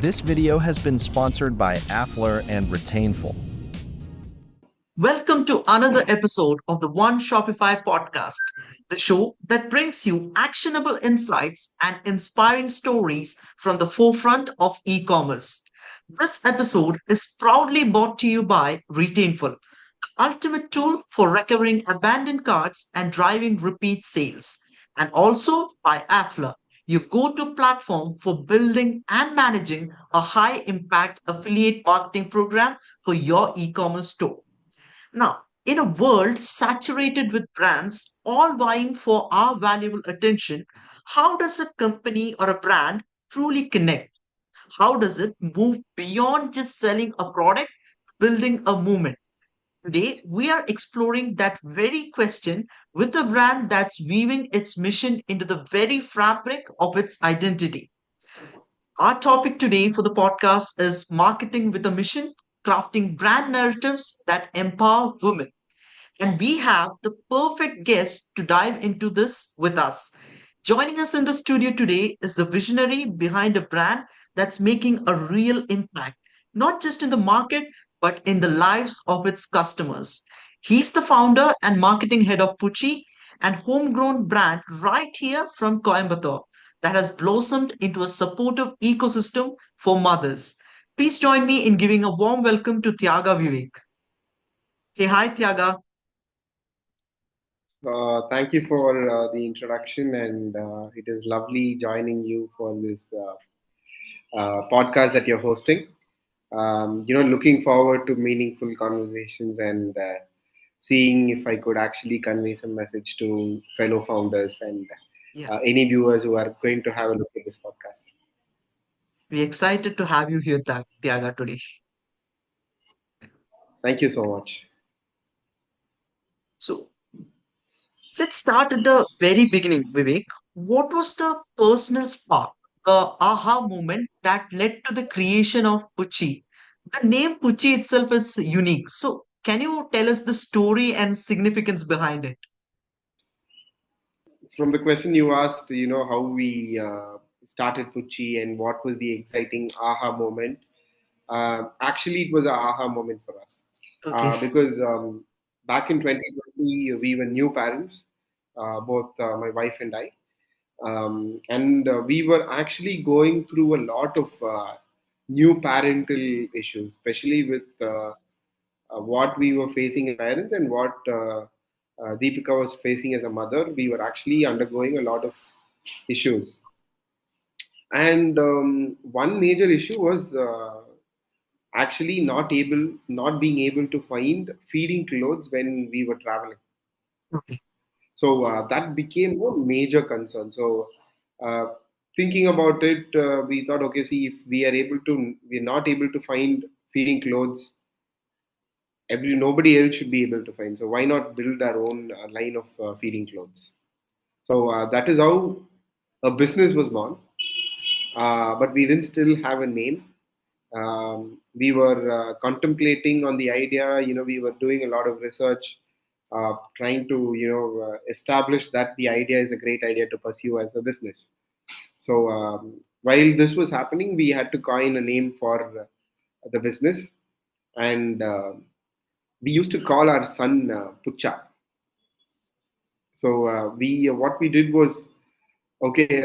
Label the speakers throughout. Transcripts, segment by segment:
Speaker 1: This video has been sponsored by Affler and Retainful.
Speaker 2: Welcome to another episode of the One Shopify Podcast, the show that brings you actionable insights and inspiring stories from the forefront of e commerce. This episode is proudly brought to you by Retainful, the ultimate tool for recovering abandoned carts and driving repeat sales, and also by Affler, your go to platform for building and managing a high impact affiliate marketing program for your e commerce store. Now, in a world saturated with brands all vying for our valuable attention, how does a company or a brand truly connect? How does it move beyond just selling a product, building a movement? Today, we are exploring that very question with a brand that's weaving its mission into the very fabric of its identity. Our topic today for the podcast is marketing with a mission, crafting brand narratives that empower women. And we have the perfect guest to dive into this with us. Joining us in the studio today is the visionary behind a brand that's making a real impact, not just in the market, but in the lives of its customers. He's the founder and marketing head of Pucci, and homegrown brand right here from Coimbatore that has blossomed into a supportive ecosystem for mothers. Please join me in giving a warm welcome to Thiyaga Vivek. Hey, hi, Thiaga.
Speaker 3: Thank you for the introduction, and it is lovely joining you for this podcast that you're hosting. Looking forward to meaningful conversations and seeing if I could actually convey some message to fellow founders and
Speaker 2: Yeah.
Speaker 3: any viewers who are going to have a look at this podcast.
Speaker 2: We're excited to have you here, Tiaga, today.
Speaker 3: Thank you so much.
Speaker 2: So let's start at the very beginning, Vivek. What was the personal spark, the aha moment that led to the creation of Pucci? The name Pucci itself is unique. So can you tell us the story and significance behind it?
Speaker 3: From the question you asked, how we started Pucci and what was the exciting aha moment. Actually, it was an aha moment for us
Speaker 2: Okay.
Speaker 3: because back in 2020, we were new parents, both my wife and I. And we were actually going through a lot of new parental issues, especially with what we were facing as parents and what Deepika was facing as a mother. We were actually undergoing a lot of issues. And one major issue was actually not being able to find feeding clothes when we were traveling.
Speaker 2: Okay.
Speaker 3: So that became a major concern. So uh, thinking about it, we thought, okay, see, if we're not able to find feeding clothes, nobody else should be able to find. So why not build our own line of feeding clothes? So that is how a business was born. But we didn't still have a name. We were contemplating on the idea. We were doing a lot of research, trying to establish that the idea is a great idea to pursue as a business. So while this was happening, we had to coin a name for the business, and we used to call our son Pucha. So we what we did was, okay,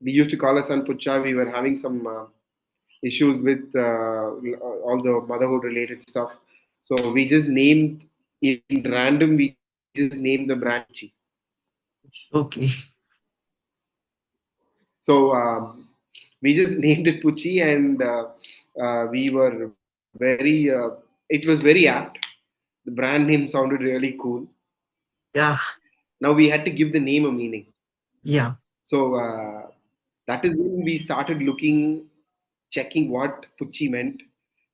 Speaker 3: we used to call our son Pucha. We were having some issues with all the motherhood related stuff. So we just named in random. We just named the brand Pucci.
Speaker 2: Okay.
Speaker 3: So we just named it Pucci, and we were very. It was very apt. The brand name sounded really cool.
Speaker 2: Yeah.
Speaker 3: Now we had to give the name a meaning.
Speaker 2: Yeah.
Speaker 3: So that is when we started looking, checking what Pucci meant.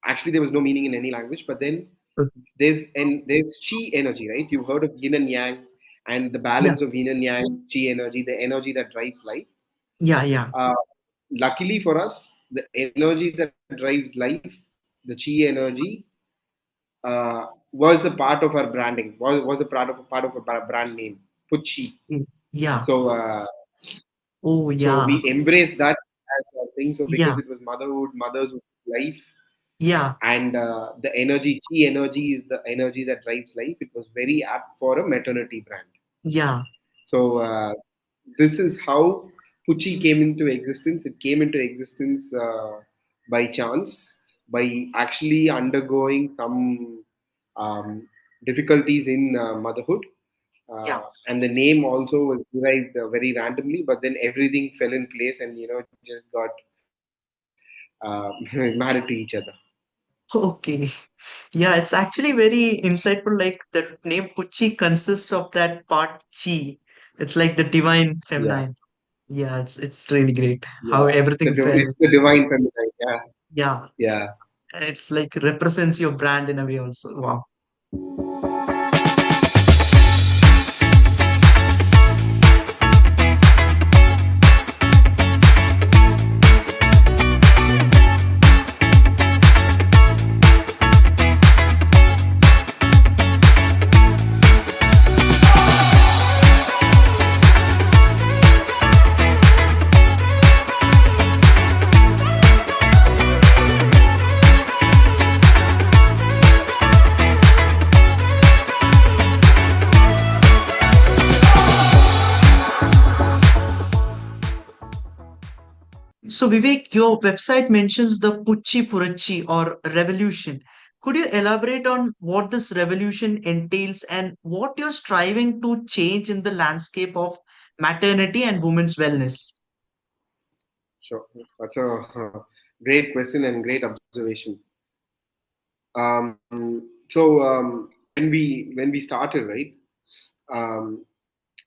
Speaker 3: Actually, there was no meaning in any language, but then
Speaker 2: Okay.
Speaker 3: there's chi energy, right? You've heard of yin and yang, and the
Speaker 2: Yeah.
Speaker 3: balance of yin and yang, chi energy, the energy that drives life.
Speaker 2: Yeah. Yeah.
Speaker 3: Uh, Luckily for us, the energy that drives life, the chi energy, was a part of our branding. Was a part of a brand name, Pucci.
Speaker 2: Yeah.
Speaker 3: So
Speaker 2: Oh,
Speaker 3: so
Speaker 2: yeah.
Speaker 3: we embrace that as a thing. So because
Speaker 2: Yeah.
Speaker 3: it was motherhood, mothers life,
Speaker 2: Yeah.
Speaker 3: and the energy, chi energy is the energy that drives life. It was very apt for a maternity brand.
Speaker 2: Yeah.
Speaker 3: So this is how Pucci came into existence. It came into existence by chance, by actually undergoing some um, difficulties in motherhood.
Speaker 2: Yeah.
Speaker 3: And the name also was derived very randomly, but then everything fell in place, and just got married to each other.
Speaker 2: Okay. Yeah, it's actually very insightful. Like the name Pucci consists of that part chi. It's like the divine
Speaker 3: Yeah,
Speaker 2: feminine. Yeah, it's really great how
Speaker 3: yeah.
Speaker 2: everything fell.
Speaker 3: It's the divine feminine. Yeah,
Speaker 2: Yeah,
Speaker 3: yeah.
Speaker 2: it's like represents your brand in a way also. Wow. So Vivek, your website mentions the Putchi Puratchi or revolution. Could you elaborate on what this revolution entails and what you're striving to change in the landscape of maternity and women's wellness?
Speaker 3: Sure. That's a great question and great observation. When we started, right, um,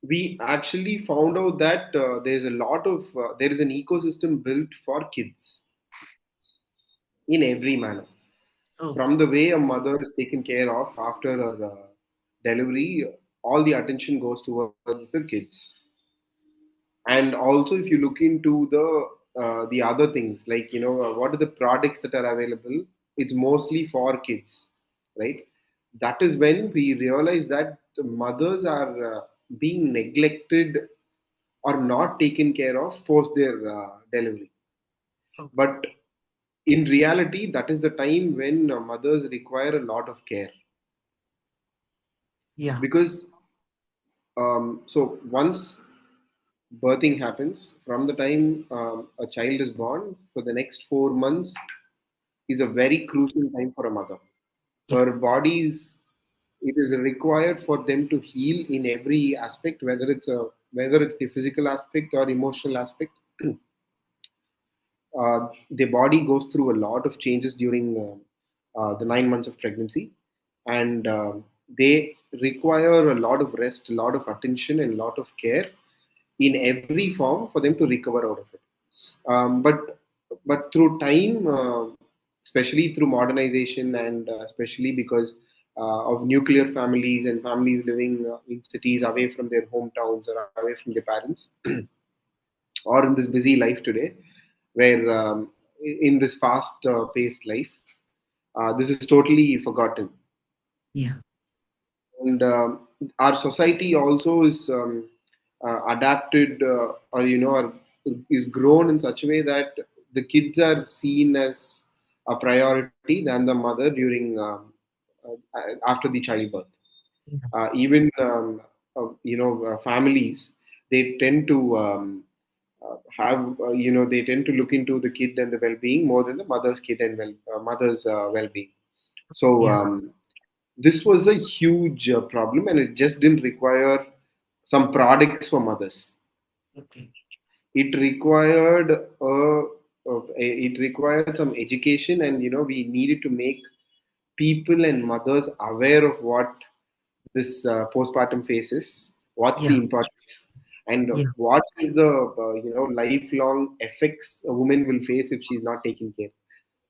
Speaker 3: we actually found out that there is an ecosystem built for kids in every manner.
Speaker 2: Oh,
Speaker 3: From the way a mother is taken care of after her delivery, all the attention goes towards the kids. And also, if you look into the other things, like what are the products that are available, it's mostly for kids, right? That is when we realize that the mothers are being neglected or not taken care of post their delivery.
Speaker 2: oh,
Speaker 3: But in reality, that is the time when mothers require a lot of care,
Speaker 2: yeah,
Speaker 3: because so once birthing happens, from the time a child is born, for the next 4 months is a very crucial time for a mother.
Speaker 2: yeah,
Speaker 3: Her body is It is required for them to heal in every aspect, whether it's the physical aspect or emotional aspect. Their body goes through a lot of changes during the 9 months of pregnancy, and they require a lot of rest, a lot of attention, and a lot of care in every form for them to recover out of it. But through time, especially through modernization, and especially because of nuclear families and families living in cities away from their hometowns or away from their parents, or in this busy life today, where in this fast paced life, this is totally forgotten.
Speaker 2: yeah,
Speaker 3: And our society also is adapted, or is grown in such a way that the kids are seen as a priority than the mother during after the childbirth.
Speaker 2: yeah,
Speaker 3: Even families, they tend to they tend to look into the kid and the well-being more than the mother's kid and mother's well-being. So
Speaker 2: yeah.
Speaker 3: this was a huge problem, and it just didn't require some products for mothers.
Speaker 2: Okay.
Speaker 3: It required it required some education, and we needed to make people and mothers aware of what this postpartum phase is, what's the
Speaker 2: Yeah,
Speaker 3: importance, and
Speaker 2: yeah,
Speaker 3: what is the lifelong effects a woman will face if she's not taking care.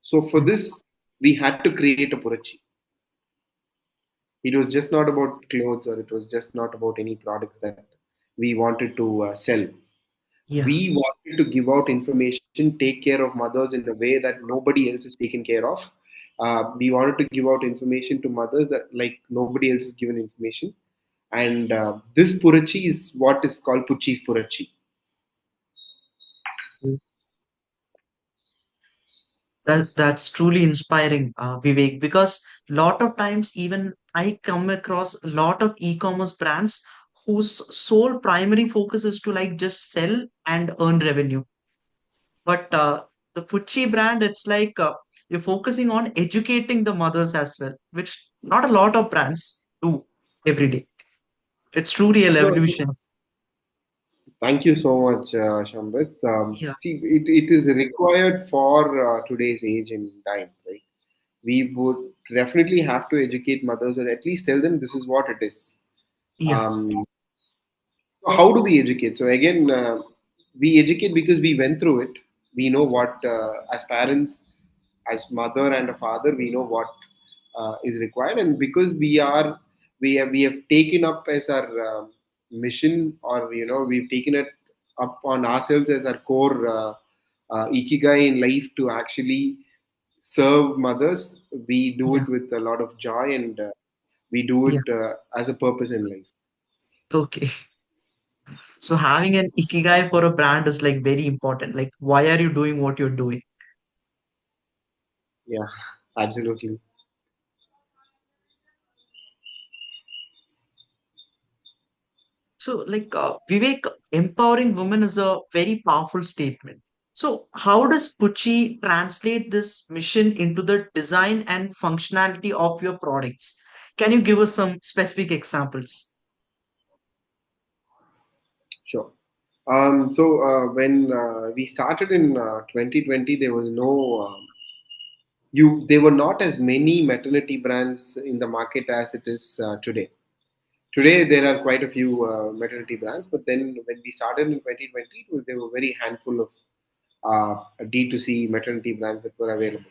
Speaker 3: So for
Speaker 2: mm,
Speaker 3: this, we had to create a Purachi. It was just not about clothes, or it was just not about any products that we wanted to sell.
Speaker 2: yeah,
Speaker 3: We wanted to give out information, take care of mothers in a way that nobody else is taken care of. We wanted to give out information to mothers that like nobody else is given information. And this Purachi is what is called Puchi's Purachi.
Speaker 2: That's truly inspiring, Vivek, because lot of times even I come across a lot of e-commerce brands whose sole primary focus is to like just sell and earn revenue. But the Putchi brand, it's like you're focusing on educating the mothers as well, which not a lot of brands do every day. It's truly a
Speaker 3: No, see,
Speaker 2: revolution.
Speaker 3: thank you so much, Shambit.
Speaker 2: Yeah,
Speaker 3: See, it is required for today's age and time, right? We would definitely have to educate mothers or at least tell them this is what it is.
Speaker 2: yeah,
Speaker 3: Um, so how do we educate? So again, we educate because we went through it. We know what, as parents, as mother and a father, we know what is required, and because we have taken up as our mission, or we've taken it up on ourselves as our core ikigai in life to actually serve mothers. We do
Speaker 2: yeah,
Speaker 3: it with a lot of joy, and we do
Speaker 2: yeah.
Speaker 3: it as a purpose in life.
Speaker 2: Okay. So having an ikigai for a brand is like very important. Like, why are you doing what you're doing?
Speaker 3: Yeah, absolutely.
Speaker 2: So, like, Vivek, empowering women is a very powerful statement. So, how does Pucci translate this mission into the design and functionality of your products? Can you give us some specific examples?
Speaker 3: Sure. So when we started in 2020, there was no there were not as many maternity brands in the market as it is today. Today there are quite a few maternity brands, but then when we started in 2020, there were very handful of D2C maternity brands that were available.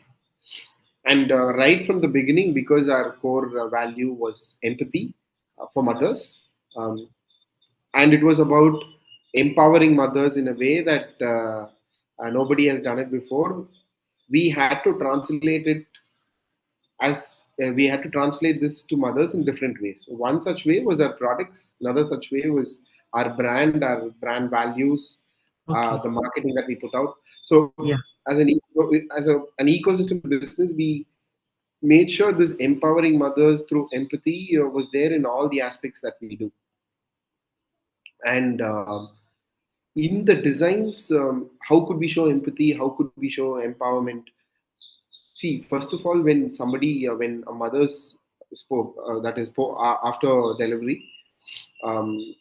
Speaker 3: And right from the beginning, because our core value was empathy for mothers, um, and it was about empowering mothers in a way that nobody has done it before. We had to translate it as we had to translate this to mothers in different ways. One such way was our products. Another such way was our brand values,
Speaker 2: Okay.
Speaker 3: the marketing that we put out. So
Speaker 2: Yeah.
Speaker 3: as an ecosystem business, we made sure this empowering mothers through empathy was there in all the aspects that we do. And in the designs, how could we show empathy? How could we show empowerment? See, first of all, when a mother's spoke, that is after delivery, um,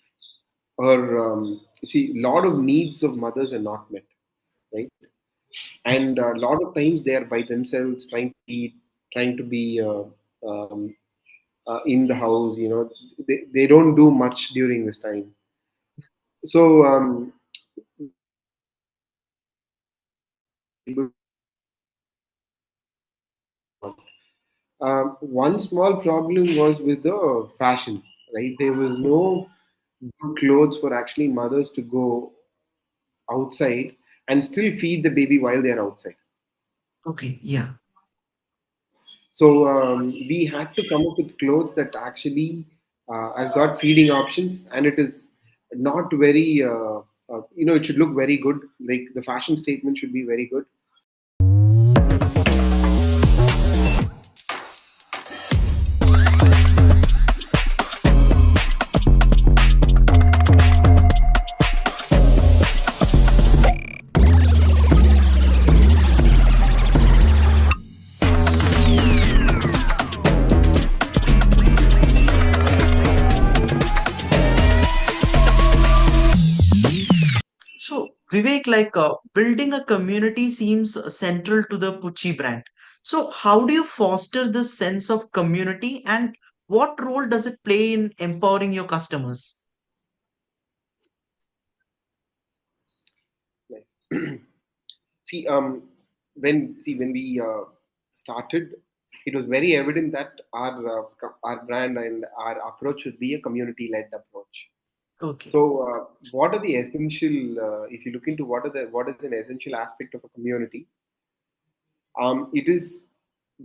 Speaker 3: you see, a lot of needs of mothers are not met, right? And a lot of times they are by themselves trying to eat, trying to be in the house. They don't do much during this time. So one small problem was with the fashion, right? There was no good clothes for actually mothers to go outside and still feed the baby while they're outside.
Speaker 2: Okay. Yeah.
Speaker 3: So we had to come up with clothes that actually has got feeding options, and it is not very, it should look very good. Like the fashion statement should be very good.
Speaker 2: So, Vivek, like building a community seems central to the Pucci brand. So, how do you foster this sense of community and what role does it play in empowering your customers?
Speaker 3: Like, see, when we started, it was very evident that our brand and our approach should be a community-led approach.
Speaker 2: Okay.
Speaker 3: So, what are the essential? If you look into what is an essential aspect of a community, it is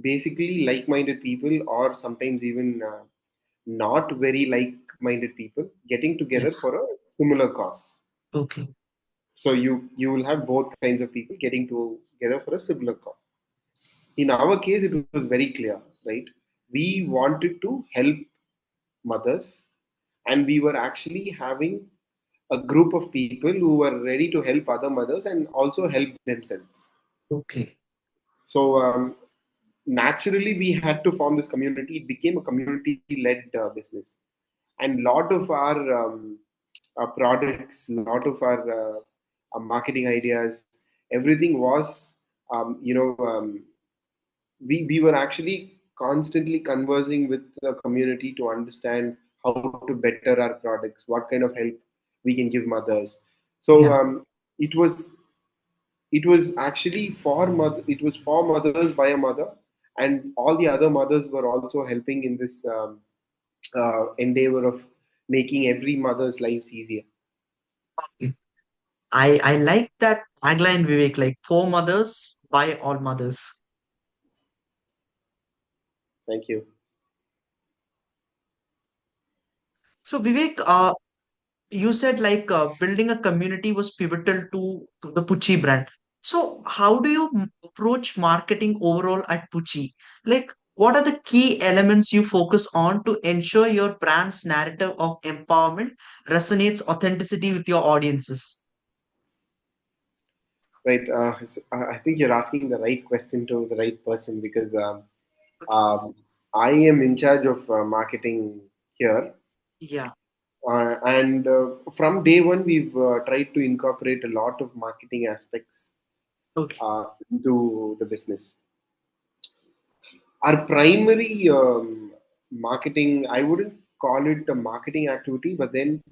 Speaker 3: basically like-minded people, or sometimes even not very like-minded people, getting
Speaker 2: Yeah.
Speaker 3: together for a similar cause.
Speaker 2: Okay.
Speaker 3: So you will have both kinds of people getting together for a similar cause. In our case, it was very clear, right? We wanted to help mothers, and we were actually having a group of people who were ready to help other mothers and also help themselves.
Speaker 2: Okay.
Speaker 3: So naturally, we had to form this community. It became a community-led business, and lot of our products, lot of our marketing ideas, everything was, we were actually constantly conversing with the community to understand how to better our products, what kind of help we can give mothers. So
Speaker 2: Yeah.
Speaker 3: it was actually it was for mothers by a mother, and all the other mothers were also helping in this endeavor of making every mother's lives easier.
Speaker 2: Okay. I like that tagline, Vivek, like for mothers by all mothers.
Speaker 3: Thank you.
Speaker 2: So Vivek, you said like building a community was pivotal to the Pucci brand. So how do you approach marketing overall at Pucci? Like, what are the key elements you focus on to ensure your brand's narrative of empowerment resonates authenticity with your audiences?
Speaker 3: Right. I think you're asking the right question to the right person, because
Speaker 2: Okay.
Speaker 3: um, I am in charge of marketing here.
Speaker 2: Yeah.
Speaker 3: And from day one, we've tried to incorporate a lot of marketing aspects
Speaker 2: Okay.
Speaker 3: into the business. Our primary marketing, I wouldn't call it a marketing activity, but then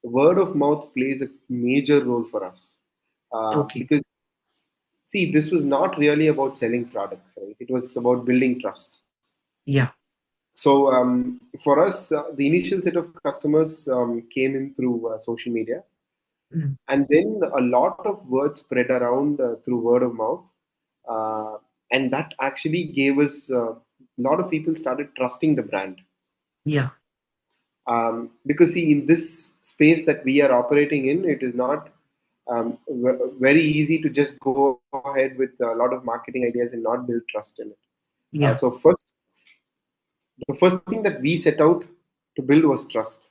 Speaker 3: word of mouth plays a major role for us.
Speaker 2: Okay.
Speaker 3: Because, see, this was not really about selling products, right? It was about building trust.
Speaker 2: Yeah.
Speaker 3: So for us, the initial set of customers came in through social media,
Speaker 2: Mm.
Speaker 3: and then a lot of word spread around through word of mouth, uh, and that actually gave us a lot of people started trusting the brand.
Speaker 2: Yeah.
Speaker 3: Because, see, in this space that we are operating in, it is not very easy to just go ahead with a lot of marketing ideas and not build trust in it.
Speaker 2: Yeah.
Speaker 3: So the first thing that we set out to build was trust.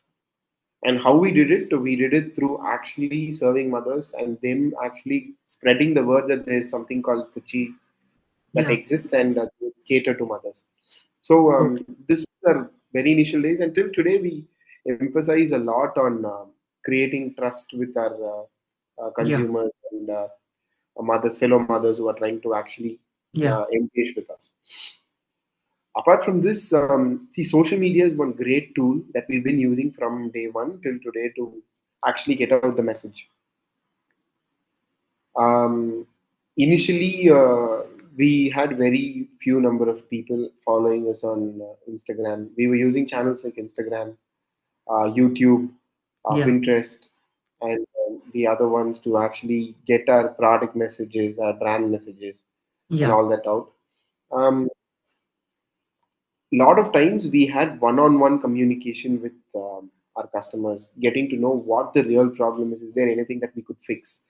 Speaker 3: And how we did it through actually serving mothers and them actually spreading the word that there's something called Puchi that
Speaker 2: Yeah.
Speaker 3: exists, and that they cater to mothers. So
Speaker 2: Okay.
Speaker 3: this was our very initial days. Until today, we emphasize a lot on creating trust with our
Speaker 2: Yeah.
Speaker 3: consumers and mothers, fellow mothers who are trying to actually
Speaker 2: Yeah.
Speaker 3: engage with us. Apart from this, see, social media is one great tool that we've been using from day one till today to actually get out the message. Um, Initially, we had very few number of people following us on Instagram. We were using channels like Instagram, YouTube,
Speaker 2: Yeah.
Speaker 3: Pinterest, and the other ones to actually get our product messages, our brand messages, and
Speaker 2: Yeah.
Speaker 3: all that out. Um, Lot of times we had one-on-one communication with our customers, getting to know what the real problem is. Is there anything that we could fix?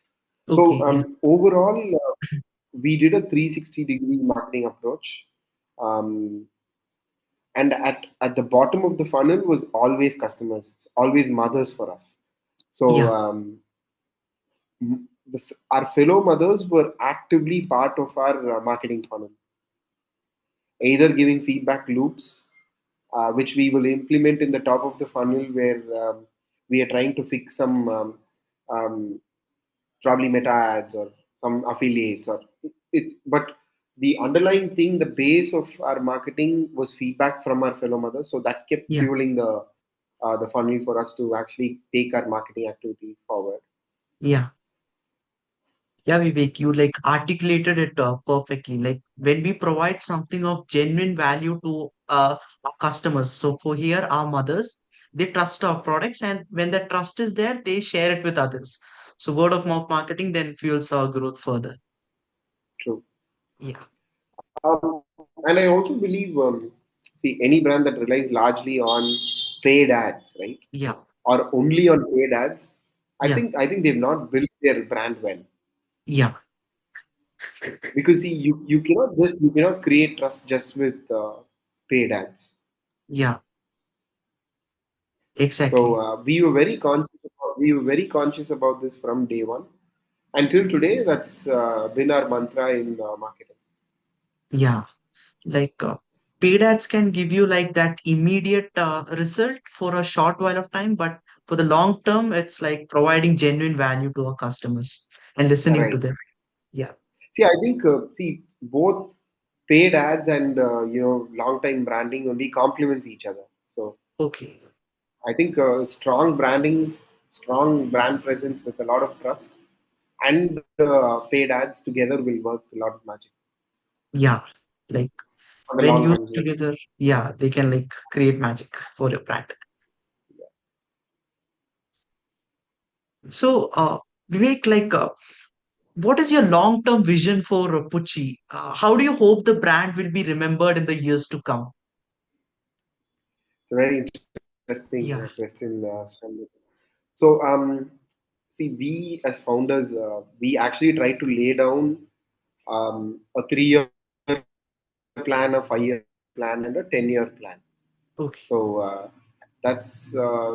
Speaker 3: So
Speaker 2: Okay. Yeah.
Speaker 3: overall, we did a 360 degrees marketing approach, um, and at the bottom of the funnel was always customers, it's always mothers for us. So
Speaker 2: Yeah.
Speaker 3: our fellow mothers were actively part of our marketing funnel, either giving feedback loops, which we will implement in the top of the funnel, where we are trying to fix some um, probably meta ads or some affiliates or but the underlying thing, the base of our marketing was feedback from our fellow mothers, so that kept
Speaker 2: Yeah.
Speaker 3: fueling the funnel for us to actually take our marketing activity forward.
Speaker 2: Yeah. Yeah, Vivek, you like articulated it perfectly. Like when we provide something of genuine value to our customers. So for here, our mothers, they trust our products, and when that trust is there, they share it with others. So word of mouth marketing then fuels our growth further.
Speaker 3: True.
Speaker 2: Yeah,
Speaker 3: And I also believe, see, any brand that relies largely on paid ads, right,
Speaker 2: yeah,
Speaker 3: or only on paid ads,
Speaker 2: yeah,
Speaker 3: I think they've not built their brand well.
Speaker 2: yeah.
Speaker 3: Because see, you cannot create trust just with paid ads.
Speaker 2: Yeah,
Speaker 3: So
Speaker 2: exactly.
Speaker 3: we were very conscious about this from day one. Until today, that's been our mantra in marketing.
Speaker 2: Yeah, like paid ads can give you like that immediate result for a short while of time, but for the long term, it's like providing genuine value to our customers and listening to
Speaker 3: Right.
Speaker 2: them. Yeah.
Speaker 3: See, I think both paid ads and long time branding only complements each other. So
Speaker 2: Okay.
Speaker 3: I think strong branding, strong brand presence with a lot of trust, and paid ads together will work a lot of magic
Speaker 2: Yeah. Like
Speaker 3: for the
Speaker 2: when
Speaker 3: long
Speaker 2: used
Speaker 3: run. Like,
Speaker 2: together, yeah, they can like create magic for your brand. So, Vivek, like, what is your long-term vision for Pucci? How do you hope the brand will be remembered in the years to come?
Speaker 3: it's a very interesting
Speaker 2: Yeah.
Speaker 3: question, Sambit. So, see, we as founders, we actually try to lay down a 3 year plan, a 5 year plan, and a 10-year plan. So
Speaker 2: Okay.
Speaker 3: that's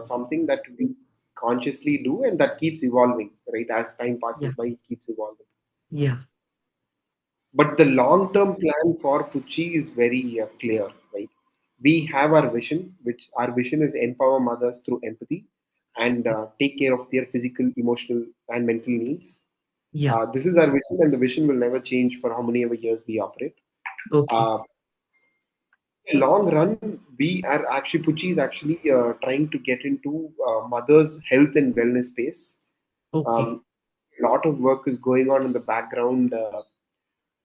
Speaker 3: something that we consciously do, and that keeps evolving, right? As time passes
Speaker 2: Yeah.
Speaker 3: by, it keeps evolving.
Speaker 2: Yeah.
Speaker 3: But the long-term plan for Pucci is very clear, right? We have our vision, which our vision is empower mothers through empathy and take care of their physical, emotional, and mental needs.
Speaker 2: Yeah.
Speaker 3: This is our vision, and the vision will never change for how many ever years we operate.
Speaker 2: Okay.
Speaker 3: Uh, in the long run, we are actually Pucci is actually trying to get into mothers' health and wellness space.
Speaker 2: Okay.
Speaker 3: Um, a lot of work is going on in the background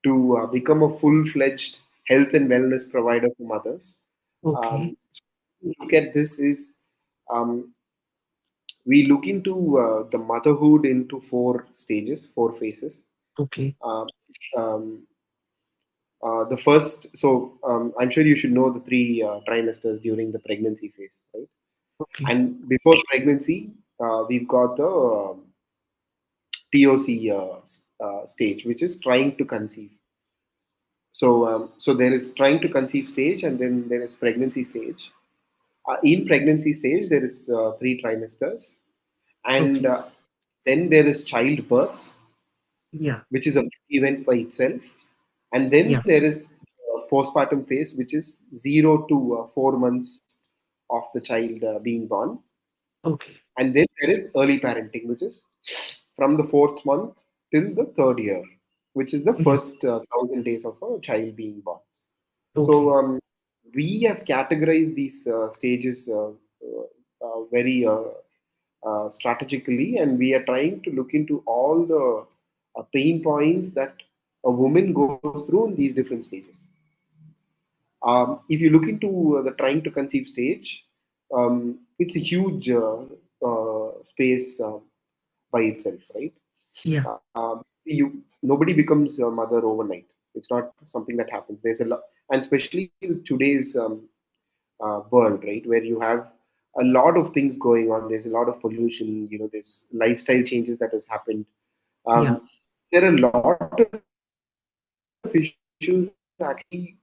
Speaker 3: to become a full-fledged health and wellness provider for mothers.
Speaker 2: Okay.
Speaker 3: So look at this is um, we look into the motherhood into four stages, four phases.
Speaker 2: Okay.
Speaker 3: Um, um, the first, I'm sure you should know the three trimesters during the pregnancy phase, right?
Speaker 2: Okay.
Speaker 3: And before pregnancy, we've got the TOC stage, which is trying to conceive. So there is trying to conceive stage, and then there is pregnancy stage. In pregnancy stage, there is 3 trimesters, and
Speaker 2: Okay.
Speaker 3: then there is childbirth,
Speaker 2: Yeah.
Speaker 3: which is a big event by itself, and then
Speaker 2: Yeah.
Speaker 3: there is postpartum phase, which is 0 to 4 months of the child being born,
Speaker 2: Okay.
Speaker 3: and then there is early parenting, which is from the fourth month till the third year, which is the
Speaker 2: Yeah.
Speaker 3: first 1,000 days of a child being born. So
Speaker 2: Okay.
Speaker 3: we have categorized these stages very strategically, and we are trying to look into all the pain points that a woman goes through in these different stages. If you look into the trying to conceive stage, it's a huge space by itself, right?
Speaker 2: Yeah.
Speaker 3: Nobody becomes a mother overnight. It's not something that happens. There's a lot, and especially with today's world, right, where you have a lot of things going on. There's a lot of pollution. There's lifestyle changes that has happened.
Speaker 2: Yeah.
Speaker 3: Um, there are a lot of issues actually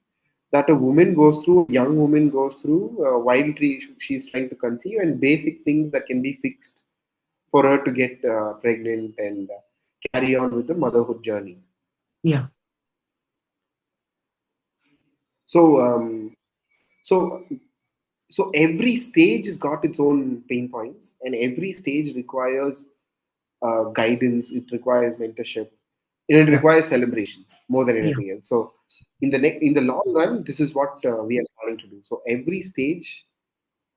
Speaker 3: that a woman goes through, a young woman goes through while she's trying to conceive, and basic things that can be fixed for her to get pregnant and carry on with the motherhood journey.
Speaker 2: Yeah.
Speaker 3: So, so, so every stage has got its own pain points, and every stage requires guidance. It requires mentorship, and it
Speaker 2: Yeah.
Speaker 3: requires celebration more than
Speaker 2: Yeah.
Speaker 3: anything else. So, in the long run, this is what we are planning to do. So, every stage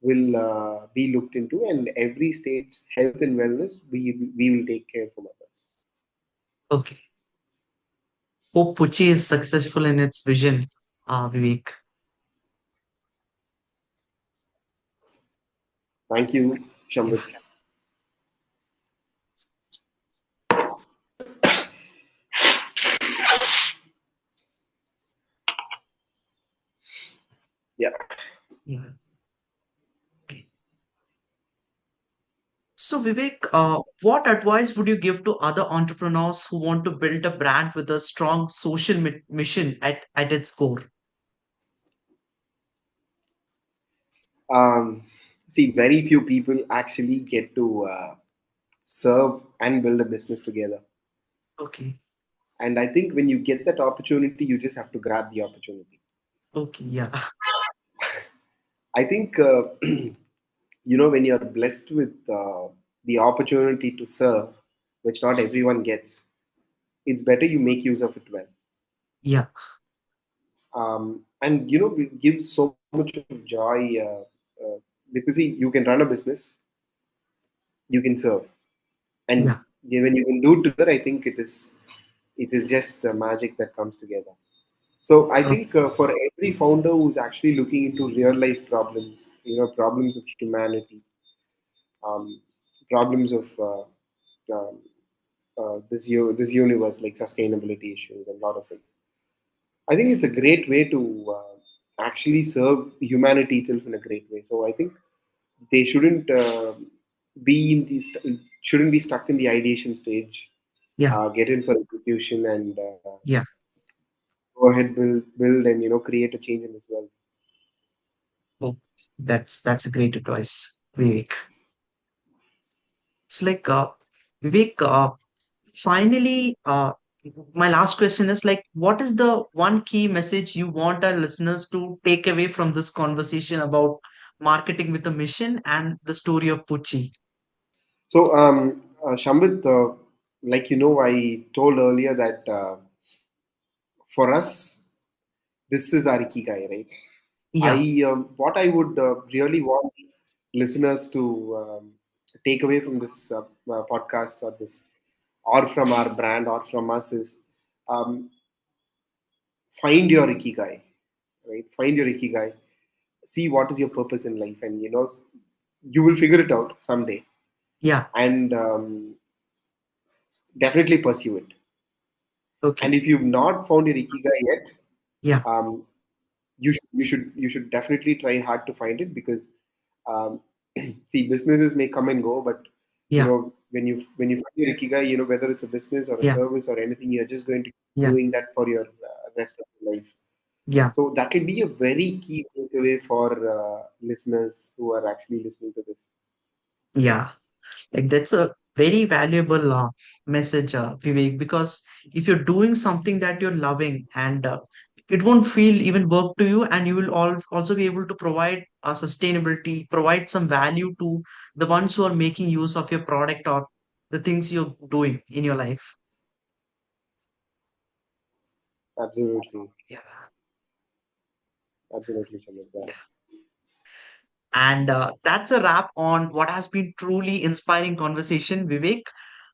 Speaker 3: will be looked into, and every stage health and wellness we will take care from others.
Speaker 2: Okay. Hope Pucci is successful in its vision, Vivek.
Speaker 3: Thank you,
Speaker 2: Yeah.
Speaker 3: Shamit. Yeah.
Speaker 2: Yeah. Okay. So, Vivek, what advice would you give to other entrepreneurs who want to build a brand with a strong social mission at its core?
Speaker 3: Um, See, very few people actually get to serve and build a business together.
Speaker 2: Okay,
Speaker 3: And I think when you get that opportunity, you just have to grab the opportunity.
Speaker 2: okay, yeah,
Speaker 3: I think, when you're blessed with the opportunity to serve, which not everyone gets, it's better you make use of it well.
Speaker 2: yeah,
Speaker 3: And, it gives so much of joy because see, you can run a business, you can serve. And
Speaker 2: yeah,
Speaker 3: when you can do it together, I think it is just magic that comes together. So I
Speaker 2: oh,
Speaker 3: think for every founder who's actually looking into real life problems, problems of humanity, um, problems of um, this universe, like sustainability issues and a lot of things. I think it's a great way to actually serve humanity itself in a great way. So I think they be in the shouldn't be stuck in the ideation stage.
Speaker 2: yeah,
Speaker 3: Get in for execution and
Speaker 2: yeah.
Speaker 3: go ahead, build, and create a change in this world.
Speaker 2: Oh, that's a great advice, Vivek. So, like, Vivek, finally, my last question is like, what is the one key message you want our listeners to take away from this conversation about marketing with a mission and the story of Pucci?
Speaker 3: So, Shambit, like I told earlier that for us, this is our ikigai, right?
Speaker 2: Yeah,
Speaker 3: What I would really want listeners to take away from this podcast or from our brand or from us is um, find your ikigai, right? Find your ikigai. See what is your purpose in life, and you will figure it out someday,
Speaker 2: yeah,
Speaker 3: and definitely pursue it. And
Speaker 2: okay,
Speaker 3: if you've not found your ikigai yet,
Speaker 2: yeah,
Speaker 3: um, you should definitely try hard to find it because um, see, businesses may come and go, but
Speaker 2: yeah,
Speaker 3: when you find your ikigai, whether it's a business or a
Speaker 2: yeah,
Speaker 3: service or anything, you're just going to keep
Speaker 2: yeah,
Speaker 3: doing that for your rest of your life.
Speaker 2: yeah,
Speaker 3: So that will be a very key takeaway for listeners who are actually listening to this.
Speaker 2: yeah. Like that's a very valuable message, Vivek, because if you're doing something that you're loving and it won't feel even work to you, and you will also be able to provide sustainability, provide some value to the ones who are making use of your product or the things you're doing in your life.
Speaker 3: Absolutely,
Speaker 2: Yeah.
Speaker 3: absolutely, Shamit. Yeah.
Speaker 2: Yeah. And that's a wrap on what has been truly inspiring conversation, Vivek.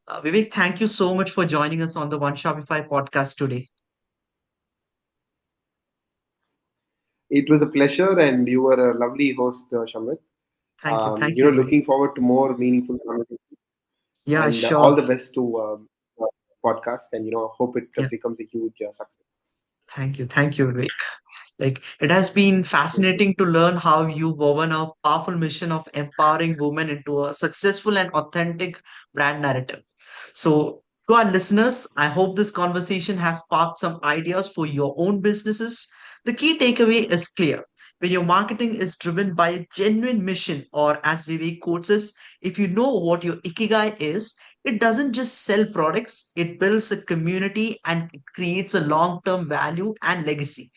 Speaker 2: Vivek, thank you so much for joining us on the One Shopify podcast today.
Speaker 3: It was a pleasure, and you were a lovely host, Shamit.
Speaker 2: Thank you. Thank you, Vivek.
Speaker 3: Looking forward to more meaningful conversations,
Speaker 2: Yeah,
Speaker 3: and all
Speaker 2: sure.
Speaker 3: the best to podcast, and hope it
Speaker 2: Yeah,
Speaker 3: becomes a huge success.
Speaker 2: thank you. Thank you, Vivek. Like, it has been
Speaker 3: Thank you.
Speaker 2: fascinating to learn how you've woven a powerful mission of empowering women into a successful and authentic brand narrative. So, to our listeners, I hope this conversation has sparked some ideas for your own businesses. The key takeaway is clear. When your marketing is driven by a genuine mission, or as Vivek quotes us, if you know what your ikigai is, it doesn't just sell products, it builds a community and it creates a long term value and legacy.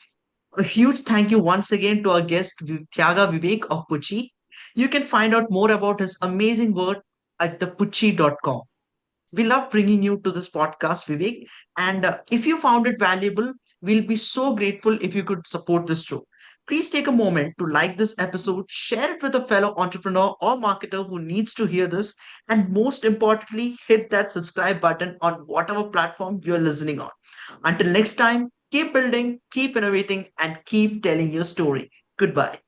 Speaker 2: A huge thank you once again to our guest, Thiyaga Vivek of Pucci. You can find out more about his amazing work at thepucci.com. We love bringing you to this podcast, Vivek. And if you found it valuable, we'll be so grateful if you could support this show. Please take a moment to like this episode, share it with a fellow entrepreneur or marketer who needs to hear this, and most importantly, hit that subscribe button on whatever platform you're listening on. Until next time, keep building, keep innovating, and keep telling your story. Goodbye.